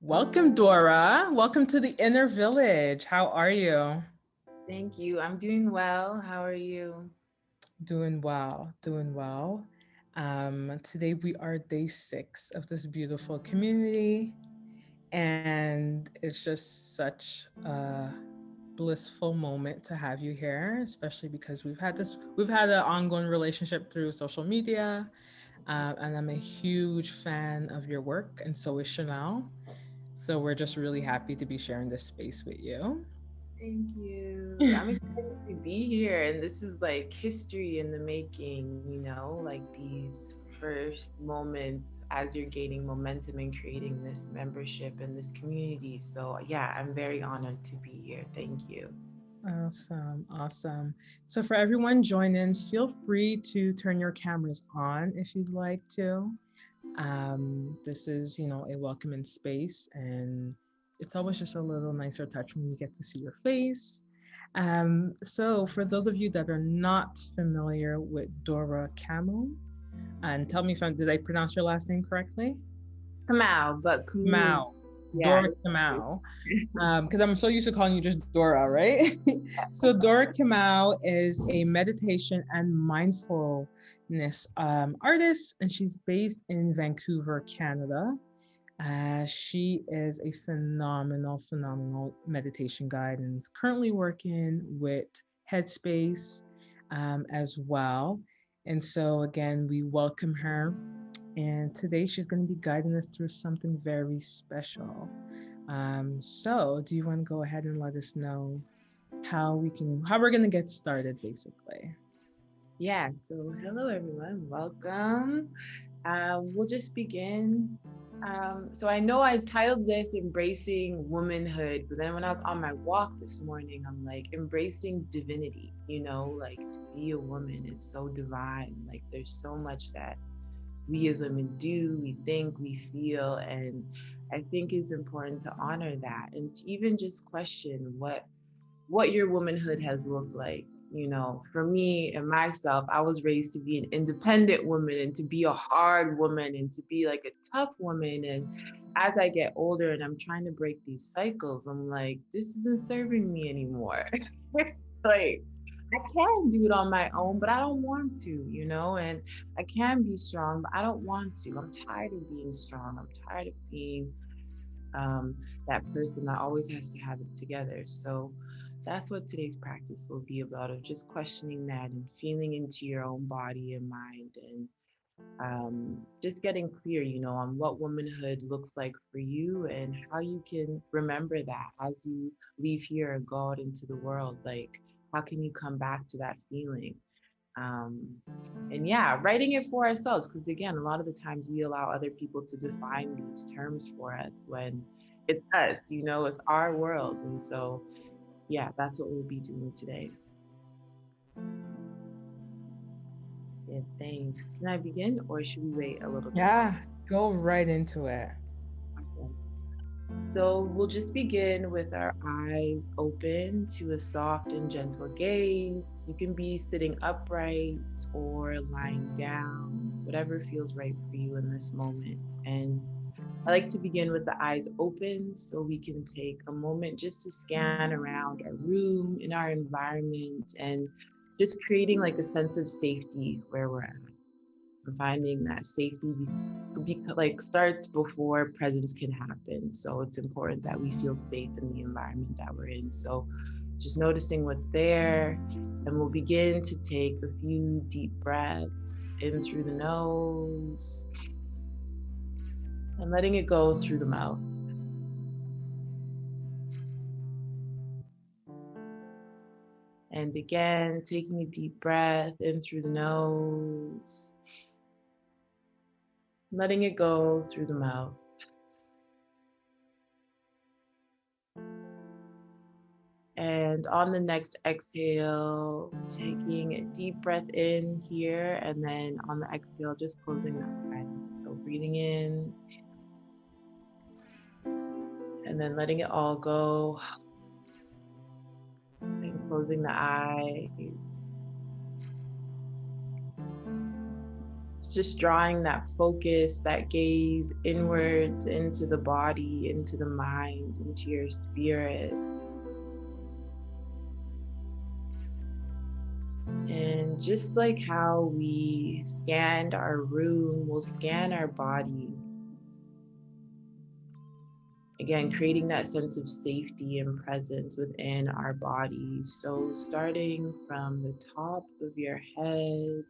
Welcome, Dora. Welcome to the Inner Village. How are you? Thank you. I'm doing well. How are you? Doing well, doing well. Today we are day 6 of this beautiful community, and it's just such a blissful moment to have you here, especially because we've had an ongoing relationship through social media, and I'm a huge fan of your work, and so is Chanel. So we're just really happy to be sharing this space with you. Thank you. I'm excited to be here. And this is like history in the making, like these first moments as you're gaining momentum and creating this membership and this community. So, yeah, I'm very honored to be here. Thank you. Awesome, awesome. So for everyone joining, feel free to turn your cameras on if you'd like to. This is, a welcoming space, and it's always just a little nicer touch when you get to see your face. So for those of you that are not familiar with Dora Kamau, and tell me if did I pronounce your last name correctly? Kamau, but Kumu. Kamau. Yeah. Dora Kamau. Because I'm so used to calling you just Dora, right? So Dora Kamau is a meditation and mindfulness artist, and she's based in Vancouver, Canada. She is a phenomenal meditation guide and is currently working with Headspace as well. And so, again, we welcome her. And today she's going to be guiding us through something very special. So do you want to go ahead and let us know how we're gonna get started, basically? Yeah. So, hello, everyone. Welcome. We'll just begin. So I know I titled this Embracing Womanhood, but then when I was on my walk this morning, I'm like, embracing divinity, like to be a woman, it's so divine. Like there's so much that we as women do, we think, we feel, and I think it's important to honor that and to even just question what your womanhood has looked like. For me and myself, I was raised to be an independent woman and to be a hard woman and to be like a tough woman. And as I get older and I'm trying to break these cycles, I'm like, this isn't serving me anymore. Like, I can do it on my own, but I don't want to, and I can be strong, but I don't want to. I'm tired of being strong. I'm tired of being um, that person that always has to have it together. So that's what today's practice will be about, of just questioning that and feeling into your own body and mind, and just getting clear, on what womanhood looks like for you and how you can remember that as you leave here and go out into the world. Like, how can you come back to that feeling? Um, and yeah, writing it for ourselves, because again, a lot of the times we allow other people to define these terms for us when it's us, it's our world. And so, yeah, that's what we'll be doing today. Yeah, thanks. Can I begin or should we wait a little bit longer? Yeah, go right into it. Awesome. So we'll just begin with our eyes open to a soft and gentle gaze. You can be sitting upright or lying down, whatever feels right for you in this moment. And I like to begin with the eyes open so we can take a moment just to scan around our room, in our environment, and just creating like a sense of safety where we're at. I'm finding that safety like starts before presence can happen. So it's important that we feel safe in the environment that we're in. So just noticing what's there, and we'll begin to take a few deep breaths in through the nose and letting it go through the mouth. And again, taking a deep breath in through the nose, letting it go through the mouth. And on the next exhale, taking a deep breath in here, and then on the exhale, just closing the eyes. So breathing in and then letting it all go, and closing the eyes. Just drawing that focus, that gaze inwards into the body, into the mind, into your spirit. And just like how we scanned our room, we'll scan our body. Again, creating that sense of safety and presence within our bodies. So starting from the top of your head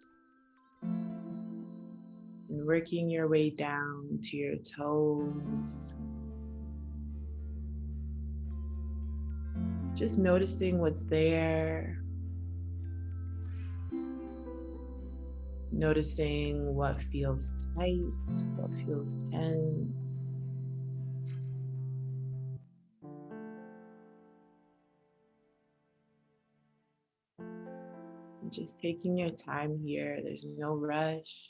and working your way down to your toes. Just noticing what's there. Noticing what feels tight, what feels tense. Just taking your time here, there's no rush.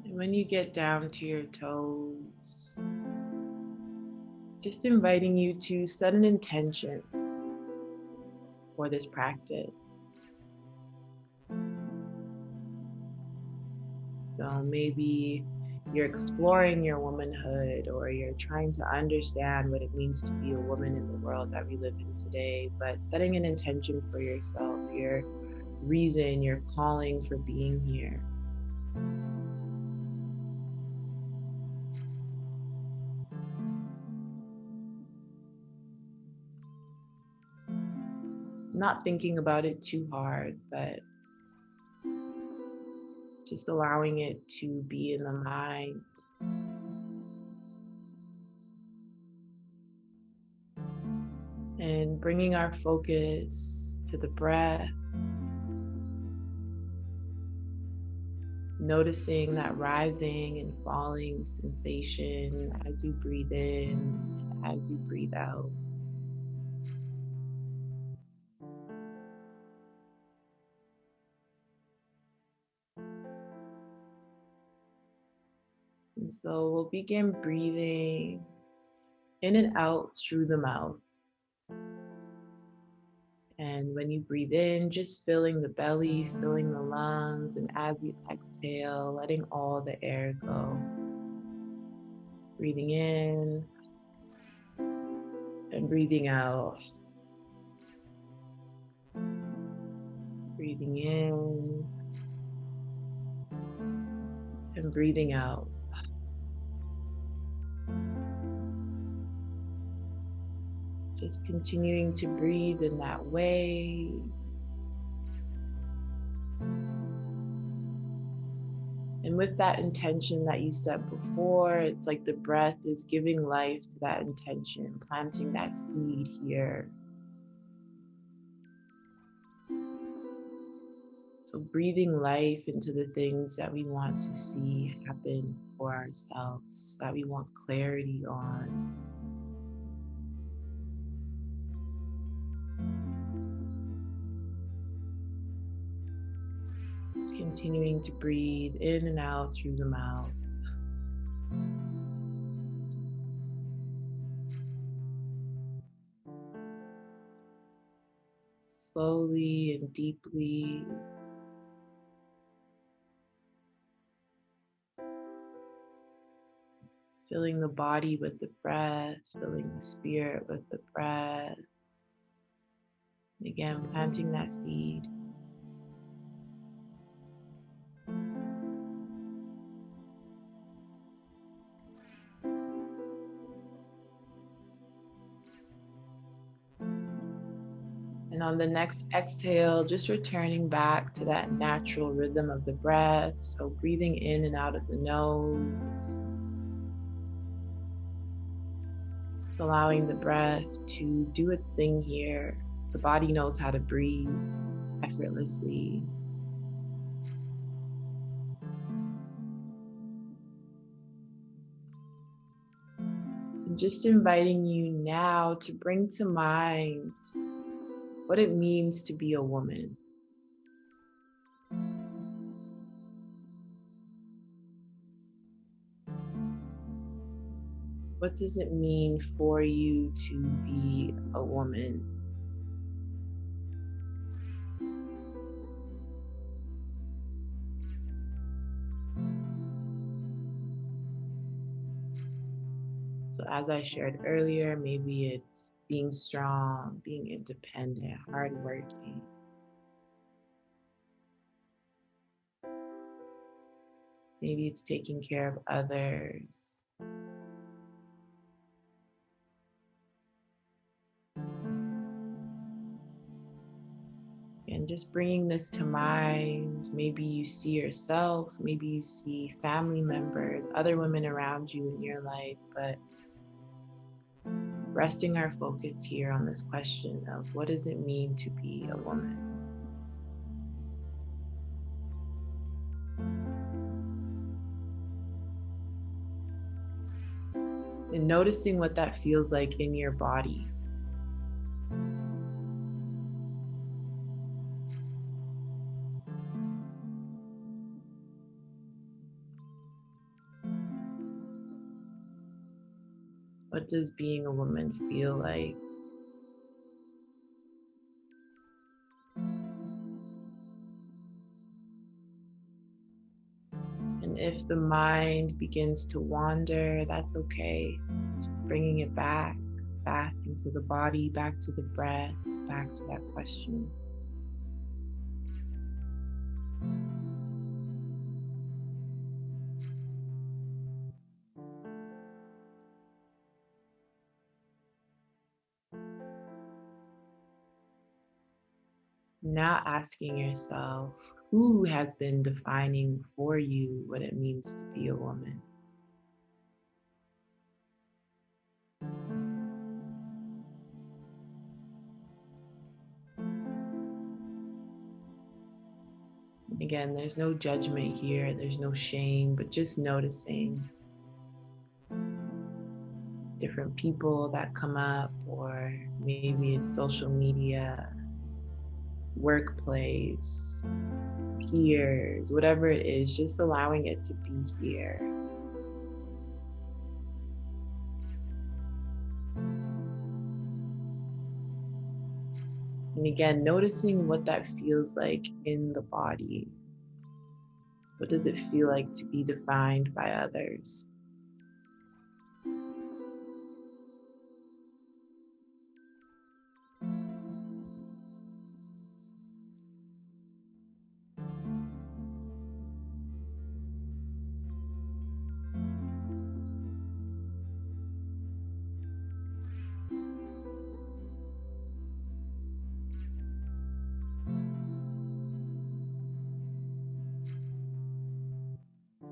And when you get down to your toes, just inviting you to set an intention for this practice. So maybe you're exploring your womanhood, or you're trying to understand what it means to be a woman in the world that we live in today, but setting an intention for yourself, your reason, your calling for being here. Not thinking about it too hard, but just allowing it to be in the mind. And bringing our focus to the breath. Noticing that rising and falling sensation as you breathe in, as you breathe out. And so we'll begin breathing in and out through the mouth. And when you breathe in, just filling the belly, filling the lungs, and as you exhale, letting all the air go. Breathing in and breathing out. Breathing in and breathing out. Just continuing to breathe in that way. And with that intention that you set before, it's like the breath is giving life to that intention, planting that seed here. So breathing life into the things that we want to see happen for ourselves, that we want clarity on. Just continuing to breathe in and out through the mouth. Slowly and deeply. Filling the body with the breath, filling the spirit with the breath. And again, planting that seed. And on the next exhale, just returning back to that natural rhythm of the breath. So breathing in and out of the nose. Just allowing the breath to do its thing here. The body knows how to breathe effortlessly. And just inviting you now to bring to mind what it means to be a woman. What does it mean for you to be a woman? So as I shared earlier, maybe it's being strong, being independent, hardworking. Maybe it's taking care of others. And just bringing this to mind, maybe you see yourself, maybe you see family members, other women around you in your life, but resting our focus here on this question of what does it mean to be a woman? And noticing what that feels like in your body. What does being a woman feel like? And if the mind begins to wander, that's okay. Just bringing it back into the body, back to the breath, back to that question. Now asking yourself, who has been defining for you what it means to be a woman? Again, there's no judgment here, there's no shame, but just noticing different people that come up, or maybe it's social media, workplace, peers, whatever it is, just allowing it to be here. And again, noticing what that feels like in the body. What does it feel like to be defined by others?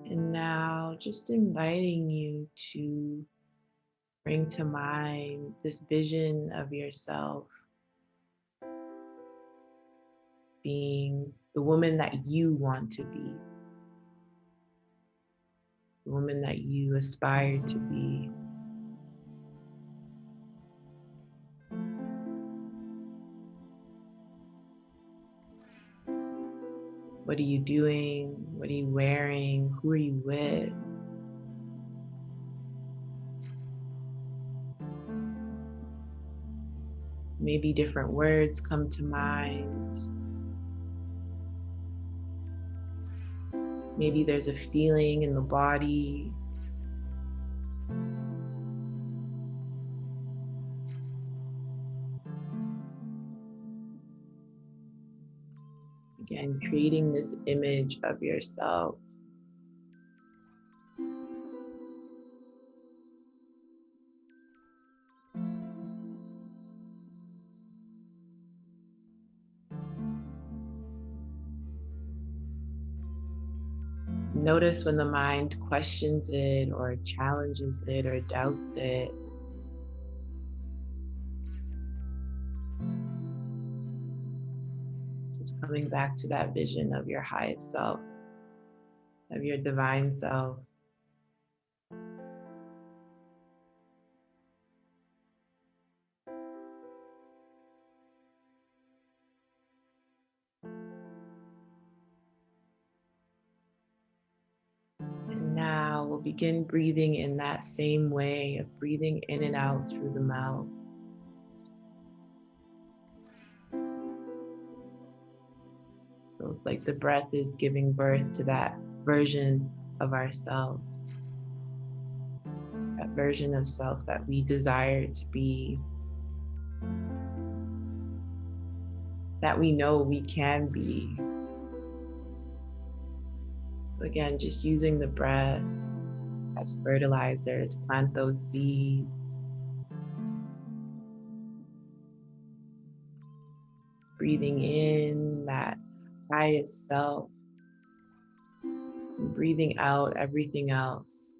And now just inviting you to bring to mind this vision of yourself being the woman that you want to be, the woman that you aspire to be. What are you doing? What are you wearing? Who are you with? Maybe different words come to mind. Maybe there's a feeling in the body. Again, creating this image of yourself. Notice when the mind questions it or challenges it or doubts it. Just coming back to that vision of your highest self, of your divine self. And now we'll begin breathing in that same way of breathing in and out through the mouth. So it's like the breath is giving birth to that version of ourselves, that version of self that we desire to be, that we know we can be. So again, just using the breath as fertilizer to plant those seeds. Breathing in that highest self, and breathing out everything else.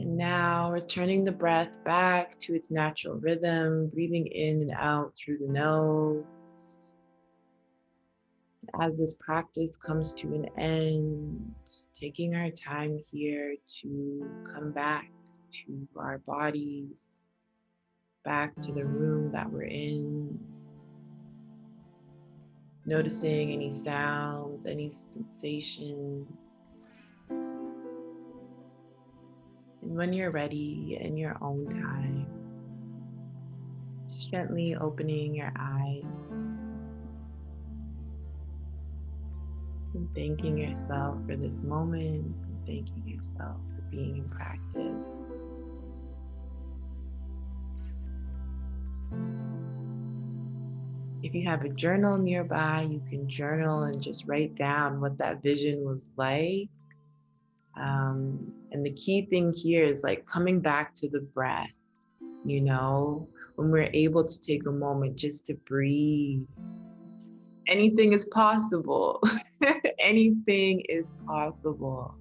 And now returning the breath back to its natural rhythm, breathing in and out through the nose. As this practice comes to an end, taking our time here to come back to our bodies, back to the room that we're in, noticing any sounds, any sensations. And when you're ready, in your own time, gently opening your eyes and thanking yourself for this moment, and thanking yourself for being in practice. If you have a journal nearby, you can journal and just write down what that vision was like. And the key thing here is like coming back to the breath, you know, when we're able to take a moment just to breathe. Anything is possible. Anything is possible.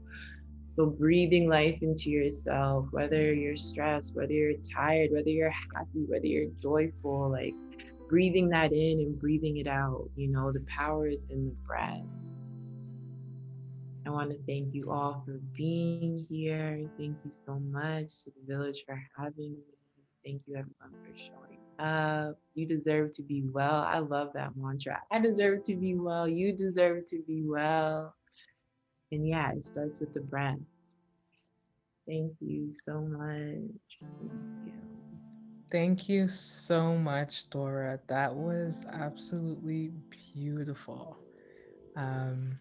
So breathing life into yourself, whether you're stressed, whether you're tired, whether you're happy, whether you're joyful, like breathing that in and breathing it out, you know, the power is in the breath. I want to thank you all for being here. Thank you so much to the Villij for having me. Thank you everyone for showing up. You deserve to be well. I love that mantra. I deserve to be well. You deserve to be well. And yeah, it starts with the breath. Thank you so much. Thank you. Thank you so much, Dora. That was absolutely beautiful. Um,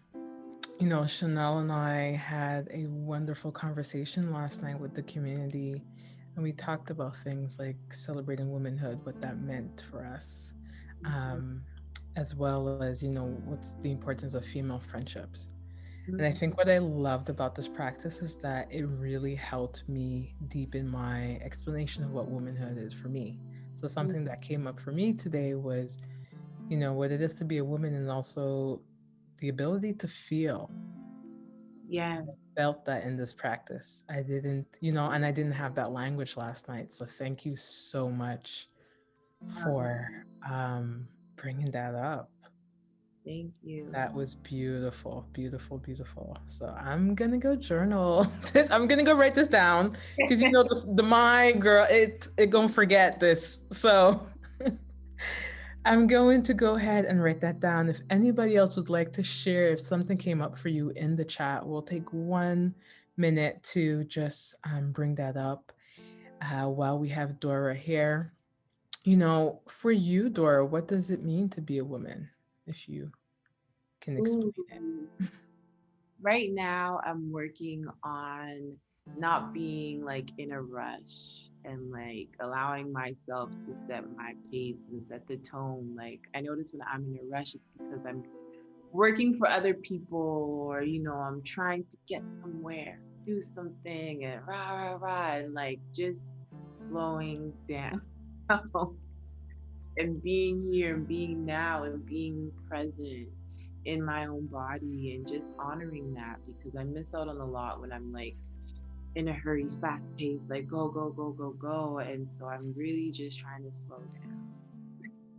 Chanel and I had a wonderful conversation last night with the community, and we talked about things like celebrating womanhood, what that meant for us, um, as well as, what's the importance of female friendships. And I think what I loved about this practice is that it really helped me deepen my explanation of what womanhood is for me. So something that came up for me today was, what it is to be a woman, and also the ability to feel. Yeah. I felt that in this practice. I didn't, and I didn't have that language last night. So thank you so much for bringing that up. Thank you. That was beautiful, beautiful, beautiful. So I'm gonna go journal. I'm gonna go write this down because the mind, girl, it gonna forget this. So I'm going to go ahead and write that down. If anybody else would like to share, if something came up for you in the chat, we'll take 1 minute to just bring that up while we have Dora here. For you, Dora, what does it mean to be a woman? If you can explain it. Right now, I'm working on not being like in a rush and like allowing myself to set my pace and set the tone. Like I notice when I'm in a rush, it's because I'm working for other people, or I'm trying to get somewhere, do something, and rah rah rah, and like just slowing down and being here and being now and being present in my own body and just honoring that, because I miss out on a lot when I'm like in a hurry, fast pace, like go, go, go, go, go. And so I'm really just trying to slow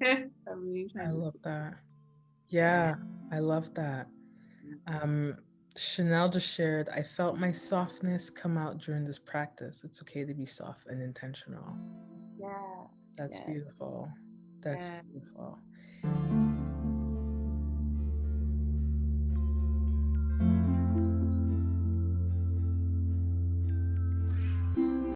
down. I'm really trying I to love that. Yeah, I love that. Um, Chanel just shared, I felt my softness come out during this practice. It's okay to be soft and intentional. Yeah, That's yeah, beautiful. That's yeah. beautiful.